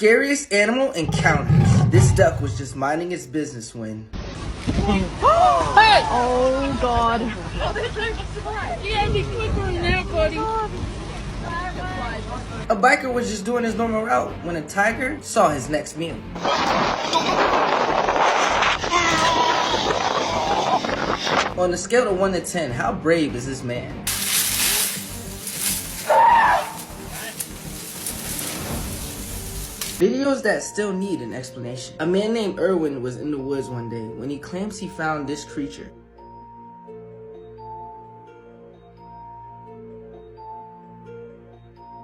Scariest animal encounters. This duck was just minding its business when... Oh God. A biker was just doing his normal route when a tiger saw his next meal. On a scale of 1 to 10, how brave is this man? Videos that still need an explanation. A man named Irwin was in the woods one day when he claims he found this creature.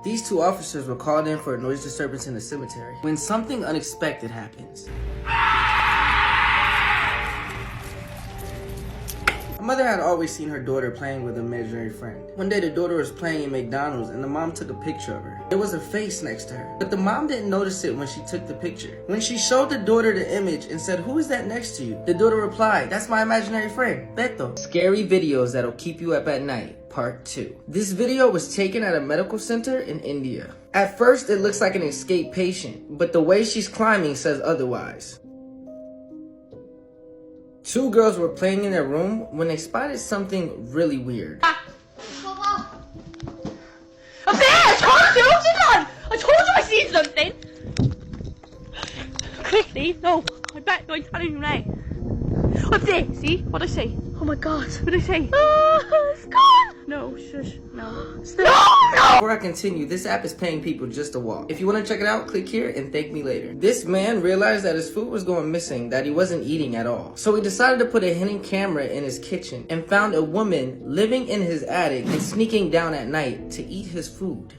These two officers were called in for a noise disturbance in the cemetery when something unexpected happens. A mother had always seen her daughter playing with an imaginary friend. One day the daughter was playing in McDonald's and the mom took a picture of her. There was a face next to her, but the mom didn't notice it when she took the picture. When she showed the daughter the image and said, "Who is that next to you?" the daughter replied, "That's my imaginary friend, Beto." Scary videos that'll keep you up at night, part 2. This video was taken at a medical center in India. At first it looks like an escaped patient, but the way she's climbing says otherwise. Two girls were playing in their room when they spotted something really weird. Up there! I told you! I told you I seen something! Quickly! No! I bet I'm telling you now. Up there! See? What'd I say? Oh my God! What'd I say? It's gone! No, shush. No. No! Before I continue, this app is paying people just to walk. If you want to check it out, click here and thank me later. This man realized that his food was going missing, that he wasn't eating at all. So he decided to put a hidden camera in his kitchen and found a woman living in his attic and sneaking down at night to eat his food.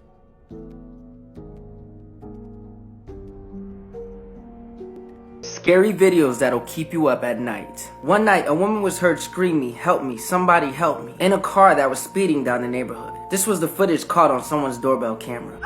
Scary videos that'll keep you up at night. One night, a woman was heard screaming, "Help me, somebody help me," in a car that was speeding down the neighborhood. This was the footage caught on someone's doorbell camera.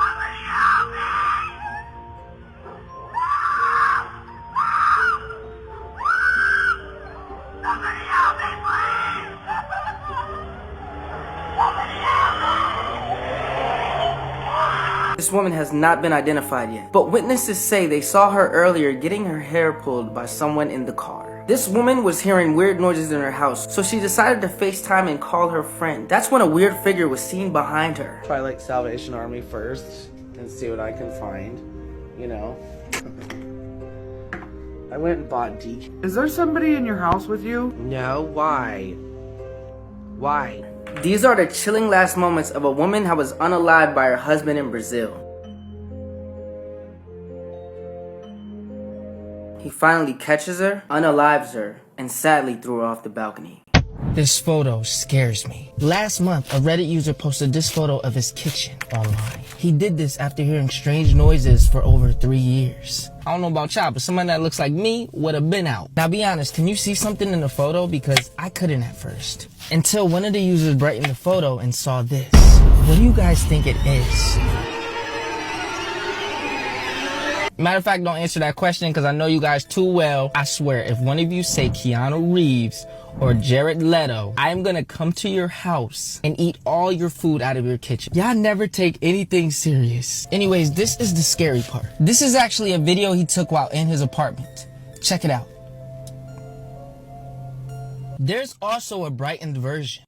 This woman has not been identified yet, but witnesses say they saw her earlier getting her hair pulled by someone in the car. This woman was hearing weird noises in her house, so she decided to FaceTime and call her friend. That's when a weird figure was seen behind her. Try like Salvation Army first and see what I can find, you know. I went and bought DK. Is there somebody in your house with you? No, why? Why? These are the chilling last moments of a woman that was unalived by her husband in Brazil. He finally catches her, unalives her, and sadly threw her off the balcony. This photo scares me. Last month, a Reddit user posted this photo of his kitchen online. He did this after hearing strange noises for over 3 years. I don't know about y'all, but someone that looks like me would have been out. Now be honest, can you see something in the photo? Because I couldn't at first. Until one of the users brightened the photo and saw this. What do you guys think it is? Matter of fact, don't answer that question because I know you guys too well. I swear, if one of you say Keanu Reeves or Jared Leto, I am gonna come to your house and eat all your food out of your kitchen. Y'all never take anything serious. Anyways, this is the scary part. This is actually a video he took while in his apartment. Check it out. There's also a brightened version.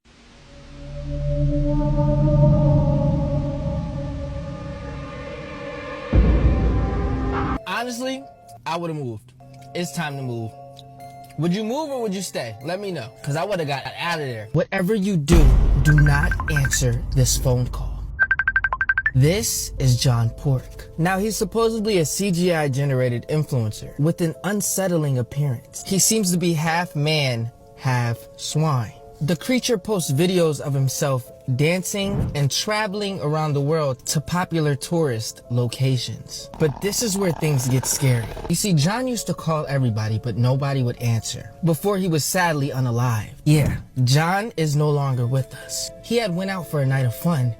Honestly, I would have moved. It's time to move. Would you move or would you stay? Let me know, because I would have got out of there. Whatever you do, do not answer this phone call. This is John Pork. Now, he's supposedly a CGI-generated influencer with an unsettling appearance. He seems to be half man, half swine. The creature posts videos of himself dancing and traveling around the world to popular tourist locations. But this is where things get scary. You see, John used to call everybody, but nobody would answer before he was sadly unalived. Yeah, John is no longer with us. He had went out for a night of fun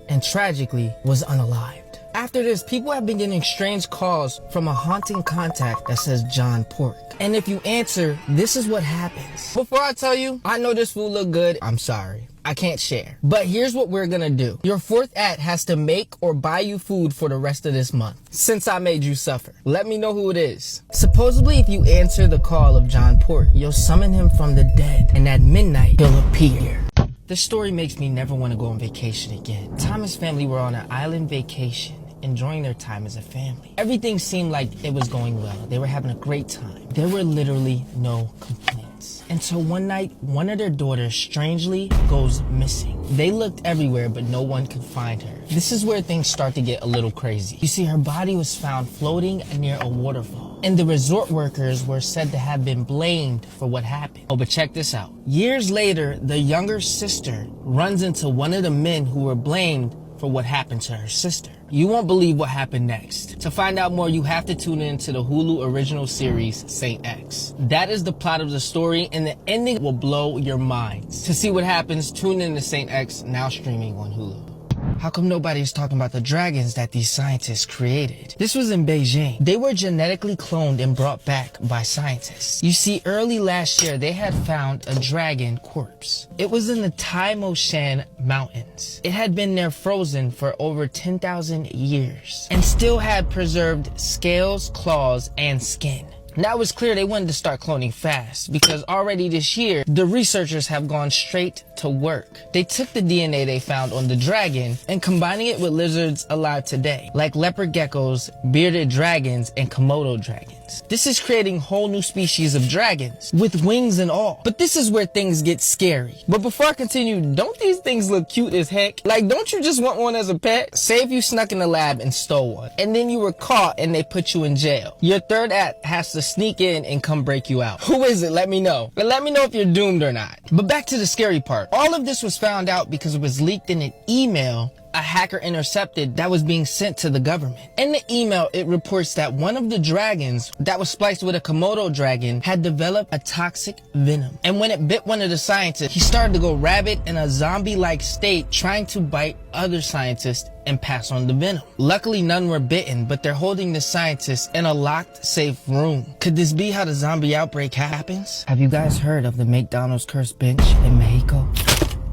and tragically was unalived. After this, people have been getting strange calls from a haunting contact that says John Pork. And if you answer, this is what happens. Before I tell you, I know this food look good. I'm sorry, I can't share. But here's what we're gonna do. Your fourth at has to make or buy you food for the rest of this month, since I made you suffer. Let me know who it is. Supposedly, if you answer the call of John Pork, you'll summon him from the dead, and at midnight, he'll appear. This story makes me never want to go on vacation again. Thomas' family were on an island vacation, enjoying their time as a family. Everything seemed like it was going well. They were having a great time. There were literally no complaints. Until one night, one of their daughters strangely goes missing. They looked everywhere, but no one could find her. This is where things start to get a little crazy. You see, her body was found floating near a waterfall, and the resort workers were said to have been blamed for what happened. Oh, but check this out. Years later, the younger sister runs into one of the men who were blamed for what happened to her sister. You won't believe what happened next. To find out more, you have to tune in to the Hulu original series, Saint X. That is the plot of the story, and the ending will blow your minds. To see what happens, tune in to Saint X, now streaming on Hulu. How come nobody is talking about the dragons that these scientists created? This was in Beijing. They were genetically cloned and brought back by scientists. You see, early last year, they had found a dragon corpse. It was in the Taimoshan Mountains. It had been there frozen for over 10,000 years and still had preserved scales, claws, and skin. Now it's clear they wanted to start cloning fast, because already this year, the researchers have gone straight to work. They took the DNA they found on the dragon and combining it with lizards alive today, like leopard geckos, bearded dragons, and Komodo dragons. This is creating whole new species of dragons, with wings and all. But this is where things get scary. But before I continue, don't these things look cute as heck? Like, don't you just want one as a pet? Say if you snuck in the lab and stole one, and then you were caught and they put you in jail. Your third act has to sneak in and come break you out. Who is it? Let me know. But let me know if you're doomed or not. But back to the scary part. All of this was found out because it was leaked in an email a hacker intercepted that was being sent to the government. In the email, it reports that one of the dragons that was spliced with a Komodo dragon had developed a toxic venom. And when it bit one of the scientists, he started to go rabid in a zombie-like state, trying to bite other scientists and pass on the venom. Luckily, none were bitten, but they're holding the scientists in a locked, safe room. Could this be how the zombie outbreak happens? Have you guys heard of the McDonald's cursed bench in Mexico?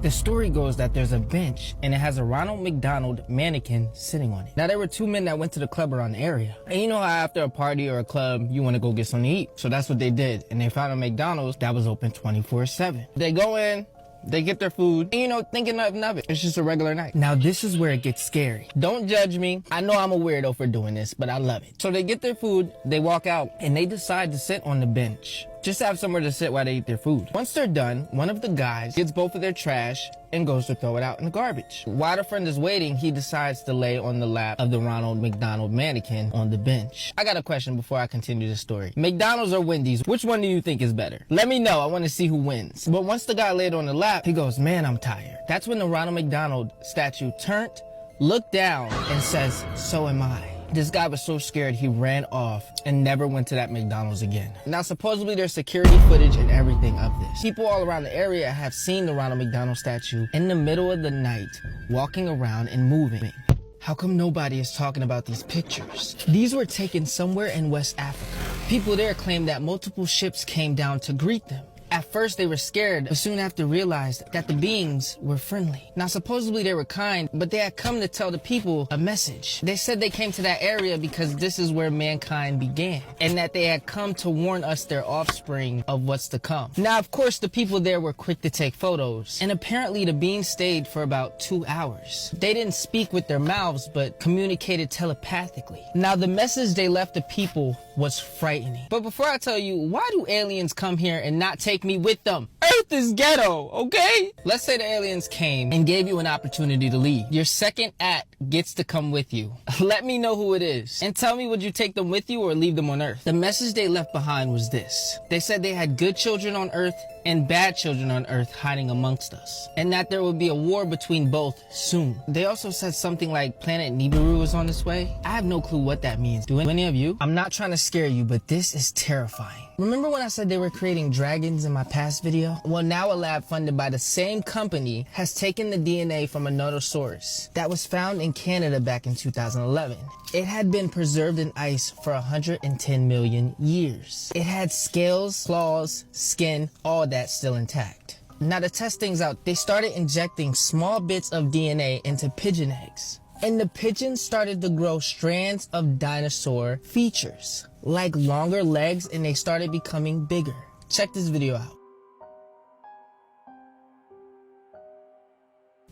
The story goes that there's a bench and it has a Ronald McDonald mannequin sitting on it. Now, there were two men that went to the club around the area. And you know how after a party or a club, you want to go get something to eat. So that's what they did. And they found a McDonald's that was open 24/7. They go in, they get their food, and you know, thinking nothing of it. It's just a regular night. Now, this is where it gets scary. Don't judge me. I know I'm a weirdo for doing this, but I love it. So they get their food, they walk out, and they decide to sit on the bench. Just have somewhere to sit while they eat their food. Once they're done, one of the guys gets both of their trash and goes to throw it out in the garbage. While the friend is waiting, he decides to lay on the lap of the Ronald McDonald mannequin on the bench. I got a question before I continue the story. McDonald's or Wendy's, which one do you think is better? Let me know. I want to see who wins. But once the guy laid on the lap, he goes, "Man, I'm tired." That's when the Ronald McDonald statue turned, looked down, and says, "So am I." This guy was so scared he ran off and never went to that McDonald's again. Now, supposedly there's security footage and everything of this. People all around the area have seen the Ronald McDonald statue in the middle of the night, walking around and moving. How come nobody is talking about these pictures? These were taken somewhere in West Africa. People there claim that multiple ships came down to greet them. At first they were scared, but soon after realized that the beings were friendly. Now, supposedly they were kind, but they had come to tell the people a message. They said they came to that area because this is where mankind began, and that they had come to warn us, their offspring, of what's to come. Now, of course, the people there were quick to take photos, and apparently the beings stayed for about 2 hours. They didn't speak with their mouths, but communicated telepathically. Now, the message they left the people was frightening. But before I tell you, why do aliens come here and not take me with them? Earth is ghetto, okay? Let's say the aliens came and gave you an opportunity to leave. Your second act gets to come with you. Let me know who it is. And tell me, would you take them with you or leave them on Earth? The message they left behind was this. They said they had good children on Earth and bad children on Earth hiding amongst us, and that there would be a war between both soon. They also said something like planet Nibiru was on its way. I have no clue what that means. Do any of you? I'm not trying to scare you, but this is terrifying. Remember when I said they were creating dragons in my past video? Well, now a lab funded by the same company has taken the DNA from a notosaurus that was found in Canada back in 2011. It had been preserved in ice for 110 million years. It had scales, claws, skin, all that still intact. Now to test things out, they started injecting small bits of DNA into pigeon eggs. And the pigeons started to grow strands of dinosaur features, like longer legs, and they started becoming bigger. Check this video out.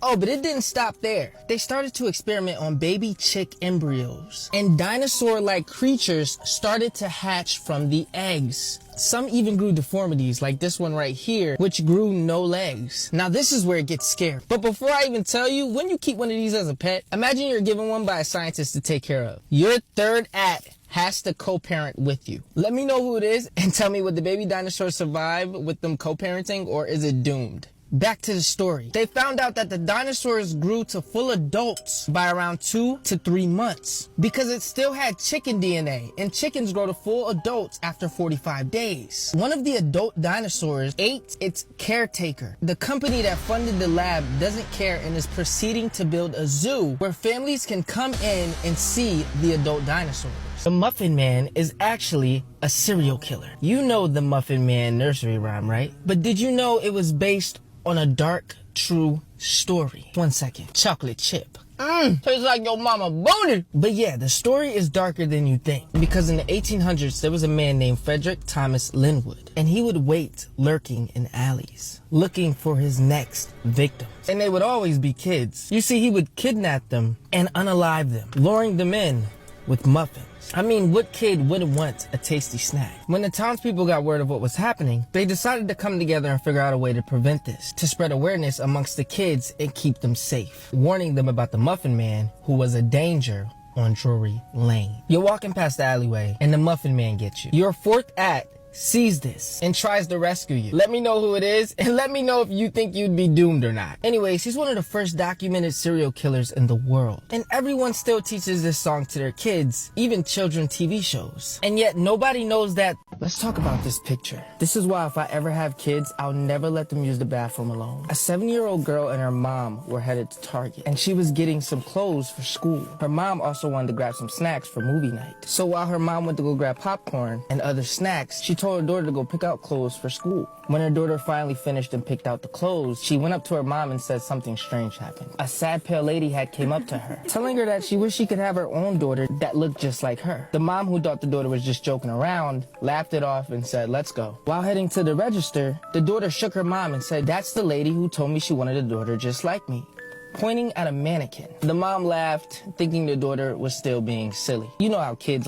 Oh, but it didn't stop there. They started to experiment on baby chick embryos, and dinosaur-like creatures started to hatch from the eggs. Some even grew deformities, like this one right here, which grew no legs. Now this is where it gets scary. But before I even tell you, when you keep one of these as a pet, imagine you're given one by a scientist to take care of. Your third act has to co-parent with you. Let me know who it is and tell me, would the baby dinosaur survive with them co-parenting, or is it doomed? Back to the story. They found out that the dinosaurs grew to full adults by around 2 to 3 months because it still had chicken DNA, and chickens grow to full adults after 45 days. One of the adult dinosaurs ate its caretaker. The company that funded the lab doesn't care and is proceeding to build a zoo where families can come in and see the adult dinosaurs. The Muffin Man is actually a serial killer. You know the Muffin Man nursery rhyme, right? But did you know it was based on a dark, true story? 1 second. Chocolate chip. Tastes like your mama booty. But yeah, the story is darker than you think. Because in the 1800s, there was a man named Frederick Thomas Linwood. And he would wait lurking in alleys, looking for his next victims. And they would always be kids. You see, he would kidnap them and unalive them, luring them in with muffins. I mean, what kid wouldn't want a tasty snack? When the townspeople got word of what was happening, they decided to come together and figure out a way to prevent this, to spread awareness amongst the kids and keep them safe, warning them about the Muffin Man, who was a danger on Drury Lane. You're walking past the alleyway and the Muffin Man gets you. Your fourth act sees this and tries to rescue you. Let me know who it is and let me know if you think you'd be doomed or not. Anyways, he's one of the first documented serial killers in the world. And everyone still teaches this song to their kids, even children TV shows. And yet nobody knows that. Let's talk about this picture. This is why if I ever have kids, I'll never let them use the bathroom alone. A 7-year-old girl and her mom were headed to Target, and she was getting some clothes for school. Her mom also wanted to grab some snacks for movie night. So while her mom went to go grab popcorn and other snacks, she told her daughter to go pick out clothes for school. When her daughter finally finished and picked out the clothes, she went up to her mom and said something strange happened. A sad pale lady had came up to her, telling her that she wished she could have her own daughter that looked just like her. The mom, who thought the daughter was just joking around, laughed it off and said, "Let's go." While heading to the register, the daughter shook her mom and said, "That's the lady who told me she wanted a daughter just like me," pointing at a mannequin. The mom laughed, thinking the daughter was still being silly. You know how kids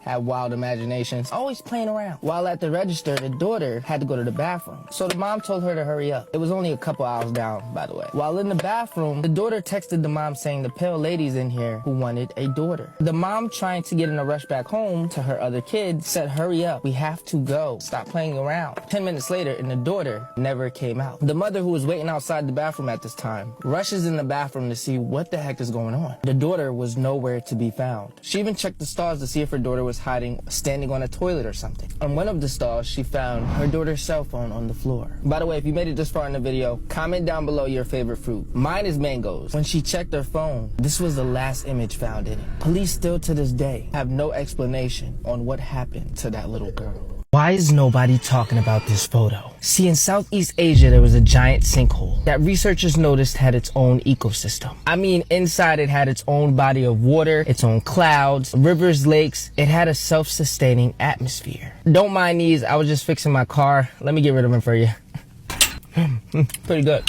have wild imaginations, always playing around. While at the register, the daughter had to go to the bathroom, so the mom told her to hurry up. It was only a couple hours down, by the way. While in the bathroom, the daughter texted the mom saying the pale lady's in here who wanted a daughter. The mom, trying to get in a rush back home to her other kids, said, "Hurry up, we have to go. Stop playing around." 10 minutes later, and the daughter never came out. The mother, who was waiting outside the bathroom at this time, rushes in the bathroom to see what the heck is going on. The daughter was nowhere to be found. She even checked the stalls to see if her daughter was hiding, standing on a toilet or something. On one of the stalls, she found her daughter's cell phone on the floor. By the way, if you made it this far in the video, comment down below your favorite fruit. Mine is mangoes. When she checked her phone, this was the last image found in it. Police still to this day have no explanation on what happened to that little girl. Why is nobody talking about this photo? See, in Southeast Asia, there was a giant sinkhole that researchers noticed had its own ecosystem. I mean, inside it had its own body of water, its own clouds, rivers, lakes. It had a self-sustaining atmosphere. Don't mind these, I was just fixing my car. Let me get rid of them for you. Pretty good.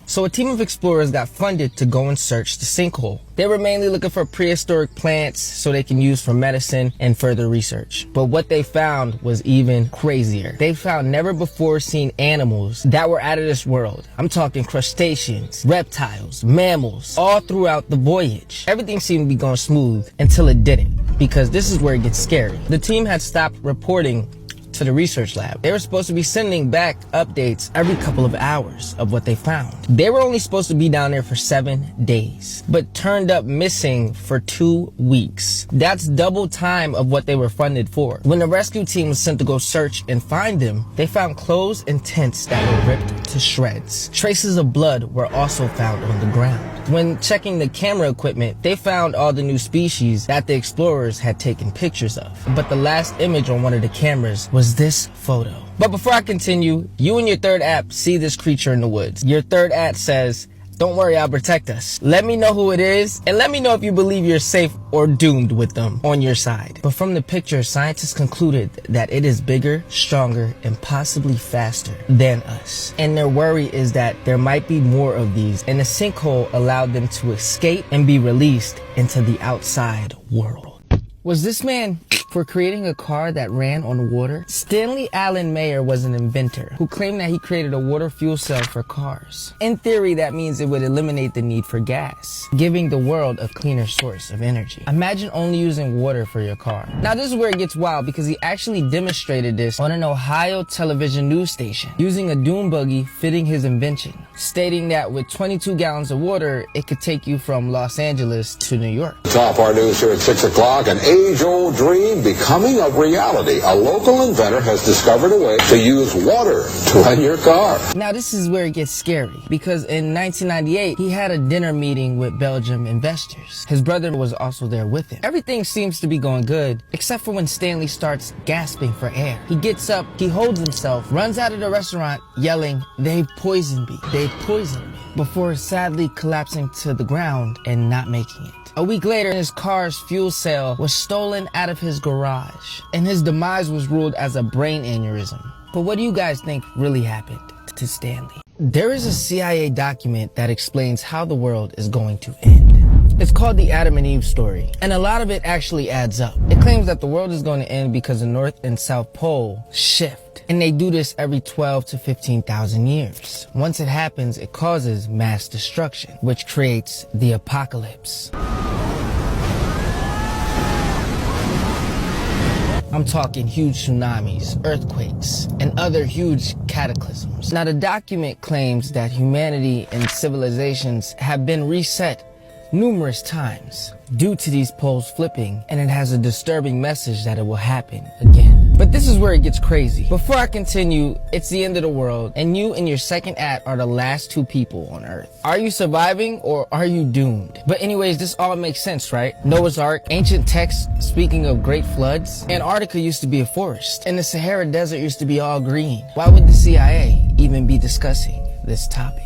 So a team of explorers got funded to go and search the sinkhole. They were mainly looking for prehistoric plants so they can use for medicine and further research. But what they found was even crazier. They found never before seen animals that were out of this world. I'm talking crustaceans, reptiles, mammals, all throughout the voyage. Everything seemed to be going smooth until it didn't, because this is where it gets scary. The team had stopped reporting to the research lab. They were supposed to be sending back updates every couple of hours of what they found. They were only supposed to be down there for 7 days, but turned up missing for 2 weeks. That's double time of what they were funded for. When the rescue team was sent to go search and find them, they found clothes and tents that were ripped to shreds. Traces of blood were also found on the ground. When checking the camera equipment, they found all the new species that the explorers had taken pictures of. But the last image on one of the cameras was this photo. But before I continue, you and your third app see this creature in the woods. Your third app says, "Don't worry, I'll protect us." Let me know who it is, and let me know if you believe you're safe or doomed with them on your side. But from the picture, scientists concluded that it is bigger, stronger, and possibly faster than us. And their worry is that there might be more of these, and the sinkhole allowed them to escape and be released into the outside world. Was this man for creating a car that ran on water? Stanley Allen Mayer was an inventor who claimed that he created a water fuel cell for cars. In theory, that means it would eliminate the need for gas, giving the world a cleaner source of energy. Imagine only using water for your car. Now this is where it gets wild, because he actually demonstrated this on an Ohio television news station, using a dune buggy fitting his invention, stating that with 22 gallons of water, it could take you from Los Angeles to New York. Top our news here at 6 o'clock. An age-old dream becoming a reality. A local inventor has discovered a way to use water to run your car. Now this is where it gets scary, because in 1998, he had a dinner meeting with Belgium investors. His brother was also there with him. Everything seems to be going good, except for when Stanley starts gasping for air. He gets up, he holds himself, runs out of the restaurant yelling, "They've poisoned me, they've poisoned me," before sadly collapsing to the ground and not making it. A week later, his car's fuel cell was stolen out of his garage, and his demise was ruled as a brain aneurysm. But what do you guys think really happened to Stanley? There is a CIA document that explains how the world is going to end. It's called the Adam and Eve story, and a lot of it actually adds up. It claims that the world is going to end because the North and South Pole shift, and they do this every 12 to 15,000 years. Once it happens, it causes mass destruction, which creates the apocalypse. I'm talking huge tsunamis, earthquakes, and other huge cataclysms. Now the document claims that humanity and civilizations have been reset numerous times due to these poles flipping, and it has a disturbing message that it will happen again. But this is where it gets crazy. Before I continue, it's the end of the world, and you and your second act are the last 2 people on Earth. Are you surviving or are you doomed? But anyways, this all makes sense, right? Noah's Ark, ancient texts speaking of great floods. Antarctica used to be a forest, and the Sahara Desert used to be all green. Why would the CIA even be discussing this topic?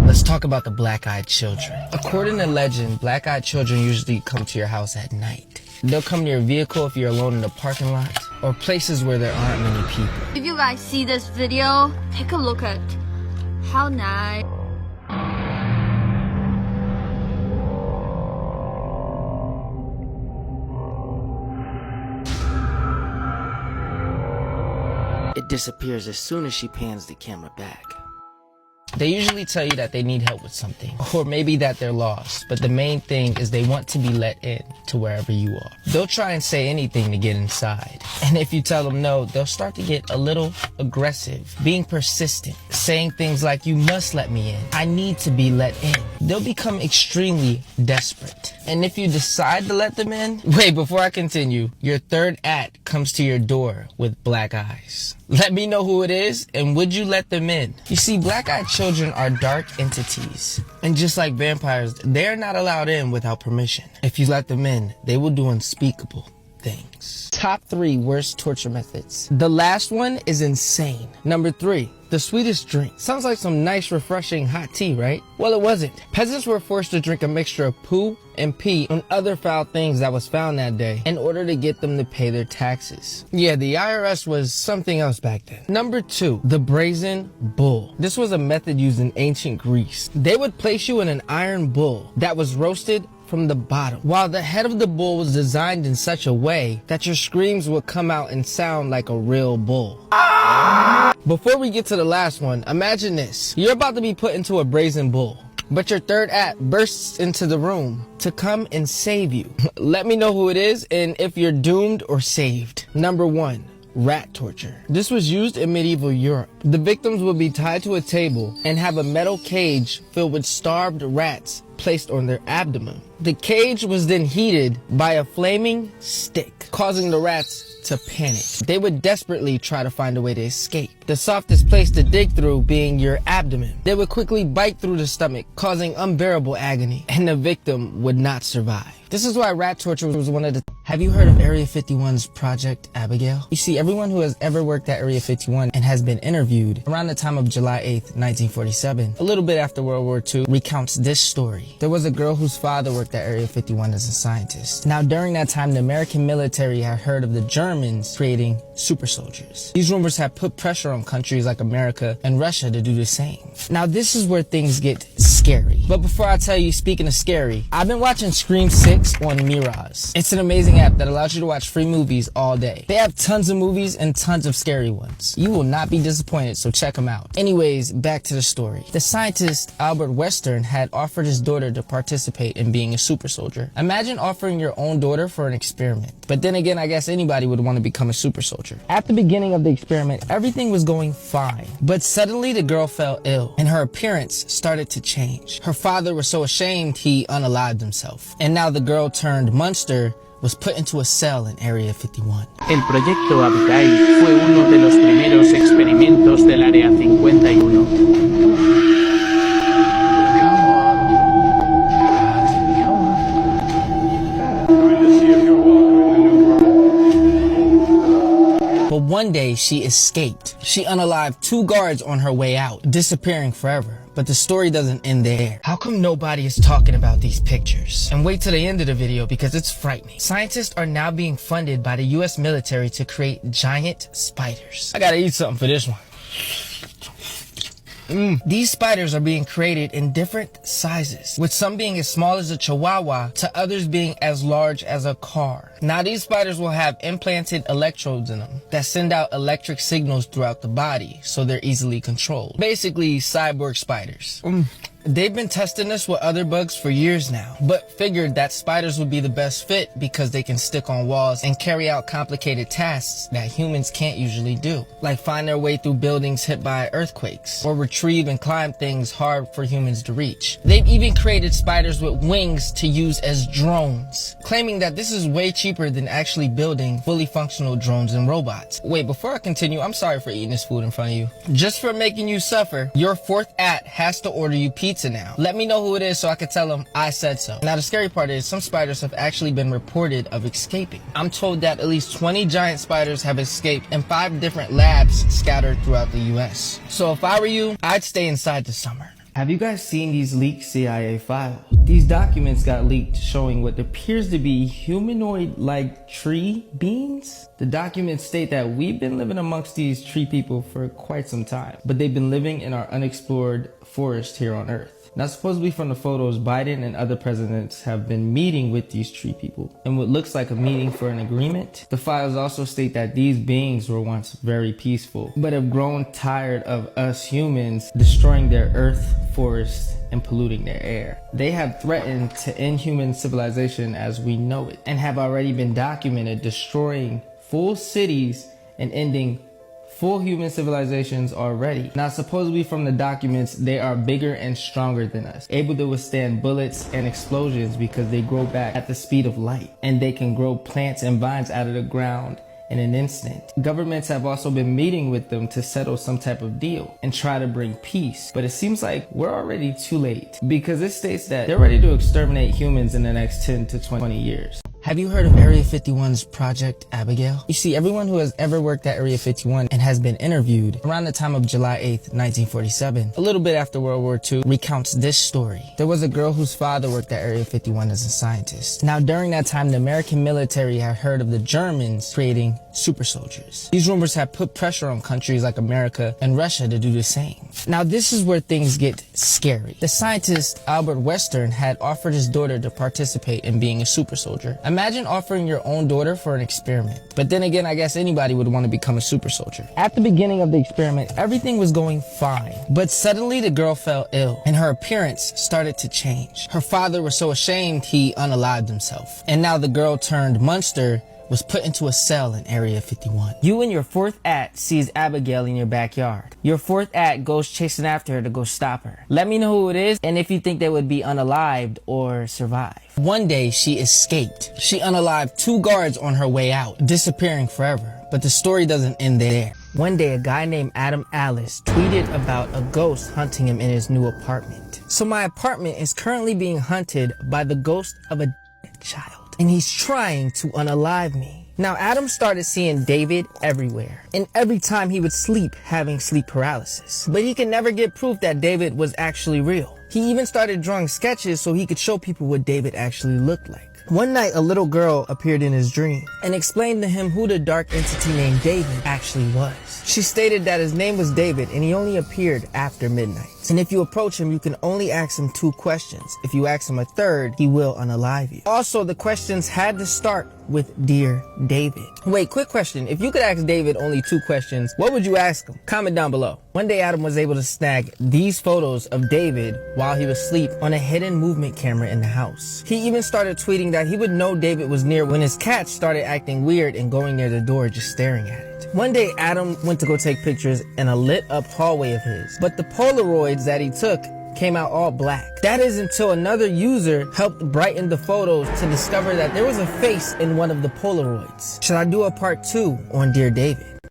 Let's talk about the black-eyed children. According to legend, black-eyed children usually come to your house at night. They'll come to your vehicle if you're alone in the parking lot, or places where there aren't many people. If you guys see this video, take a look at how nice. It disappears as soon as she pans the camera back. They usually tell you that they need help with something, or maybe that they're lost, but the main thing is they want to be let in to wherever you are. They'll try and say anything to get inside, and if you tell them no, they'll start to get a little aggressive, being persistent, saying things like, "You must let me in, I need to be let in." They'll become extremely desperate, and if you decide to let them in, wait, before I continue, your third act comes to your door with black eyes. Let me know who it is, and would you let them in? You see, black-eyed children are dark entities, and just like vampires, they are not allowed in without permission. If you let them in, they will do unspeakable things. Top 3 worst torture methods. The last one is insane. Number 3, the sweetest drink. Sounds like some nice, refreshing hot tea, right? Well, it wasn't. Peasants were forced to drink a mixture of poo and pee and other foul things that was found that day in order to get them to pay their taxes. Yeah, the IRS was something else back then. Number 2, the brazen bull. This was a method used in ancient Greece. They would place you in an iron bull that was roasted from the bottom, while the head of the bull was designed in such a way that your screams would come out and sound like a real bull. Before we get to the last one, imagine this. You're about to be put into a brazen bull, but your third act bursts into the room to come and save you. Let me know who it is and if you're doomed or saved. Number 1, rat torture. This was used in medieval Europe. The victims would be tied to a table and have a metal cage filled with starved rats placed on their abdomen. The cage was then heated by a flaming stick, causing the rats to panic. They would desperately try to find a way to escape, the softest place to dig through being your abdomen. They would quickly bite through the stomach, causing unbearable agony, and the victim would not survive. This is why rat torture was one of the... Have you heard of Area 51's Project Abigail? You see, everyone who has ever worked at Area 51 and has been interviewed around the time of July 8th, 1947, a little bit after World War II, recounts this story. There was a girl whose father worked at Area 51 as a scientist. Now, during that time, the American military had heard of the Germans creating super soldiers. These rumors had put pressure on countries like America and Russia to do the same. Now, this is where things get scary. But before I tell you, speaking of scary, I've been watching Scream 6 on Mirage. It's an amazing app that allows you to watch free movies all day. They have tons of movies and tons of scary ones. You will not be disappointed, so check them out. Anyways, back to the story. The scientist Albert Western had offered his daughter to participate in being a super soldier. Imagine offering your own daughter for an experiment. But then again, I guess anybody would want to become a super soldier. At the beginning of the experiment, everything was going fine. But suddenly the girl fell ill and her appearance started to change. Her father was so ashamed he unalived himself. And now the girl turned monster was put into a cell in Area 51. El proyecto Abigail fue uno de los primeros experimentos del Área 51. But one day she escaped. She unalived 2 guards on her way out, disappearing forever. But the story doesn't end there. How come nobody is talking about these pictures? And wait till the end of the video because it's frightening. Scientists are now being funded by the US military to create giant spiders. I gotta eat something for this one. These spiders are being created in different sizes, with some being as small as a chihuahua to others being as large as a car. Now these spiders will have implanted electrodes in them that send out electric signals throughout the body, so they're easily controlled. Basically, cyborg spiders. They've been testing this with other bugs for years now, but figured that spiders would be the best fit because they can stick on walls and carry out complicated tasks that humans can't usually do, like find their way through buildings hit by earthquakes, or retrieve and climb things hard for humans to reach. They've even created spiders with wings to use as drones, claiming that this is way cheaper than actually building fully functional drones and robots. Wait, before I continue, I'm sorry for eating this food in front of you. Just for making you suffer, your 4th at has to order you pizza now. Let me know who it is so I can tell them I said so. Now the scary part is some spiders have actually been reported of escaping. I'm told that at least 20 giant spiders have escaped in 5 different labs scattered throughout the US. So if I were you, I'd stay inside this summer. Have you guys seen these leaked CIA files? These documents got leaked showing what appears to be humanoid-like tree beings. The documents state that we've been living amongst these tree people for quite some time, but they've been living in our unexplored forest here on Earth. Now, supposedly from the photos, Biden and other presidents have been meeting with these tree people in what looks like a meeting for an agreement. The files also state that these beings were once very peaceful, but have grown tired of us humans destroying their earth, forests, and polluting their air. They have threatened to end human civilization as we know it, and have already been documented destroying full cities and ending full human civilizations already. Now, supposedly from the documents, they are bigger and stronger than us, able to withstand bullets and explosions because they grow back at the speed of light, and they can grow plants and vines out of the ground in an instant. Governments have also been meeting with them to settle some type of deal and try to bring peace, but it seems like we're already too late because it states that they're ready to exterminate humans in the next 10 to 20 years. Have you heard of Area 51's Project Abigail? You see, everyone who has ever worked at Area 51 and has been interviewed around the time of July 8th, 1947, a little bit after World War II, recounts this story. There was a girl whose father worked at Area 51 as a scientist. Now, during that time, the American military had heard of the Germans creating super soldiers. These rumors had put pressure on countries like America and Russia to do the same. Now, this is where things get scary. The scientist Albert Western had offered his daughter to participate in being a super soldier. Imagine offering your own daughter for an experiment. But then again, I guess anybody would want to become a super soldier. At the beginning of the experiment, everything was going fine. But suddenly the girl fell ill and her appearance started to change. Her father was so ashamed he unalived himself. And now the girl turned monster was put into a cell in Area 51. You and your fourth at sees Abigail in your backyard. Your fourth at goes chasing after her to go stop her. Let me know who it is and if you think they would be unalived or survive. One day she escaped. She unalived 2 guards on her way out, disappearing forever. But the story doesn't end there. One day a guy named Adam Alice tweeted about a ghost hunting him in his new apartment. So my apartment is currently being hunted by the ghost of a child, and he's trying to unalive me. Now Adam started seeing David everywhere, and every time he would sleep, having sleep paralysis. But he could never get proof that David was actually real. He even started drawing sketches so he could show people what David actually looked like. One night, a little girl appeared in his dream and explained to him who the dark entity named David actually was. She stated that his name was David and he only appeared after midnight. And if you approach him, you can only ask him 2 questions. If you ask him a third, he will unalive you. Also, the questions had to start with Dear David. Wait, quick question. If you could ask David only 2 questions, what would you ask him? Comment down below. One day, Adam was able to snag these photos of David while he was asleep on a hidden movement camera in the house. He even started tweeting that he would know David was near when his cat started acting weird and going near the door just staring at it. One day, Adam went to go take pictures in a lit up hallway of his, but the Polaroids that he took came out all black. That is until another user helped brighten the photos to discover that there was a face in one of the Polaroids. Should I do a part 2 on Dear David?